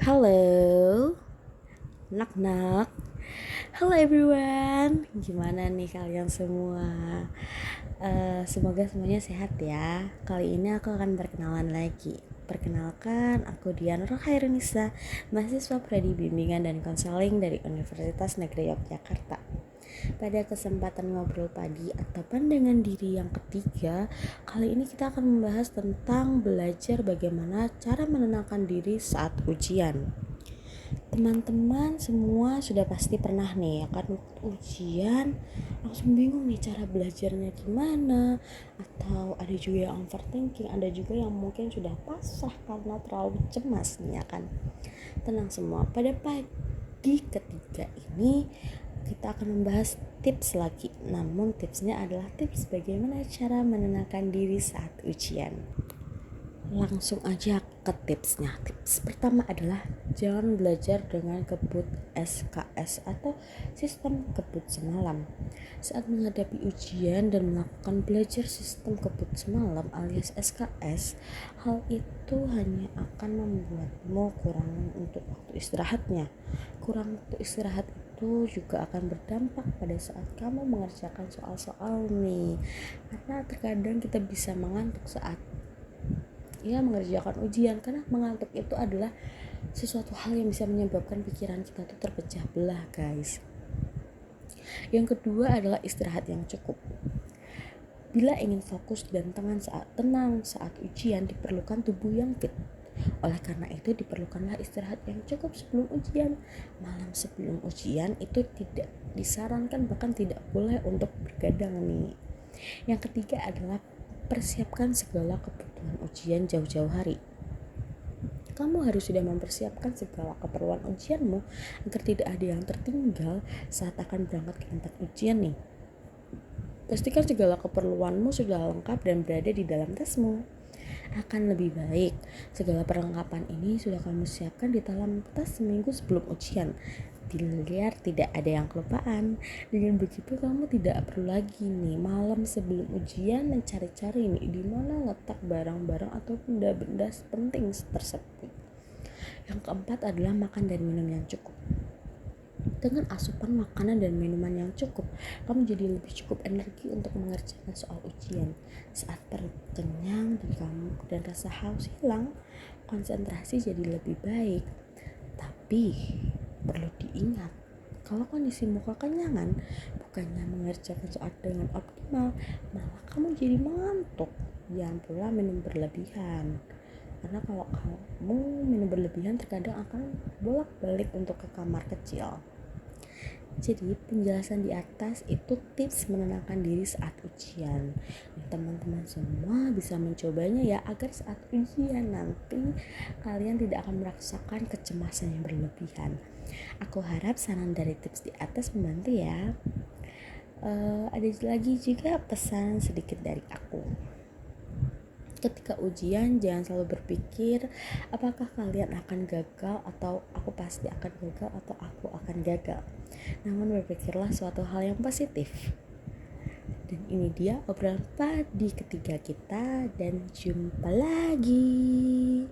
Halo, knock knock. Hello everyone, gimana nih kalian semua? Semoga semuanya sehat ya. Kali ini aku akan berkenalan lagi. Perkenalkan, aku Dian Rohairunisa, mahasiswa Prodi Bimbingan dan Konseling dari Universitas Negeri Yogyakarta. Pada kesempatan ngobrol pagi atau pandangan diri yang ketiga, kali ini kita akan membahas tentang belajar bagaimana cara menenangkan diri saat ujian. Teman-teman semua sudah pasti pernah nih akan ujian langsung bingung nih cara belajarnya gimana, atau ada juga yang overthinking, ada juga yang mungkin sudah pasrah karena terlalu cemas nih ya kan. Tenang semua, pada pagi ketiga ini kita akan membahas tips lagi, namun tipsnya adalah tips bagaimana cara menenangkan diri saat ujian. Langsung aja ke tipsnya. Tips pertama adalah jangan belajar dengan kebut SKS atau sistem kebut semalam. Saat menghadapi ujian dan melakukan belajar sistem kebut semalam alias SKS, hal itu hanya akan membuatmu kurang untuk waktu istirahatnya. Kurang waktu istirahat itu juga akan berdampak pada saat kamu mengerjakan soal-soal nih. Karena terkadang kita bisa mengantuk saat mengerjakan ujian, karena mengantuk itu adalah sesuatu hal yang bisa menyebabkan pikiran kita tuh terpecah belah, guys. Yang kedua adalah istirahat yang cukup. Bila ingin fokus dan tenang saat ujian, diperlukan tubuh yang fit. Oleh karena itu diperlukanlah istirahat yang cukup sebelum ujian. Malam sebelum ujian itu tidak disarankan, bahkan tidak boleh untuk bergadang nih. Yang ketiga adalah persiapkan segala kebutuhan ujian jauh-jauh hari. Kamu harus sudah mempersiapkan segala keperluan ujianmu agar tidak ada yang tertinggal saat akan berangkat ke tempat ujian nih. Pastikan segala keperluanmu sudah lengkap dan berada di dalam tasmu. Akan lebih baik segala perlengkapan ini sudah kamu siapkan di dalam tas seminggu sebelum ujian, biar tidak ada yang kelupaan. Dengan begitu kamu tidak perlu lagi nih malam sebelum ujian mencari-cari nih di mana letak barang-barang atau benda-benda penting tersebut. Yang keempat adalah makan dan minum yang cukup. Dengan asupan makanan dan minuman yang cukup, kamu jadi lebih cukup energi untuk mengerjakan soal ujian. Saat perut kenyang dan rasa haus hilang, konsentrasi jadi lebih baik. Tapi perlu diingat, kalau kondisimu kekenyangan, bukannya mengerjakan soal dengan optimal, malah kamu jadi mengantuk. Jangan pula minum berlebihan, karena kalau kamu minum berlebihan terkadang akan bolak-balik untuk ke kamar kecil. Jadi penjelasan di atas itu tips menenangkan diri saat ujian. Teman-teman semua bisa mencobanya ya, agar saat ujian nanti kalian tidak akan merasakan kecemasan yang berlebihan. Aku harap saran dari tips di atas membantu ya. Ada lagi juga pesan sedikit dari aku. Ketika ujian, jangan selalu berpikir apakah kalian akan gagal, atau aku pasti akan gagal, atau aku akan gagal. Namun berpikirlah suatu hal yang positif. Dan ini dia obrolan pagi ketiga kita, dan jumpa lagi.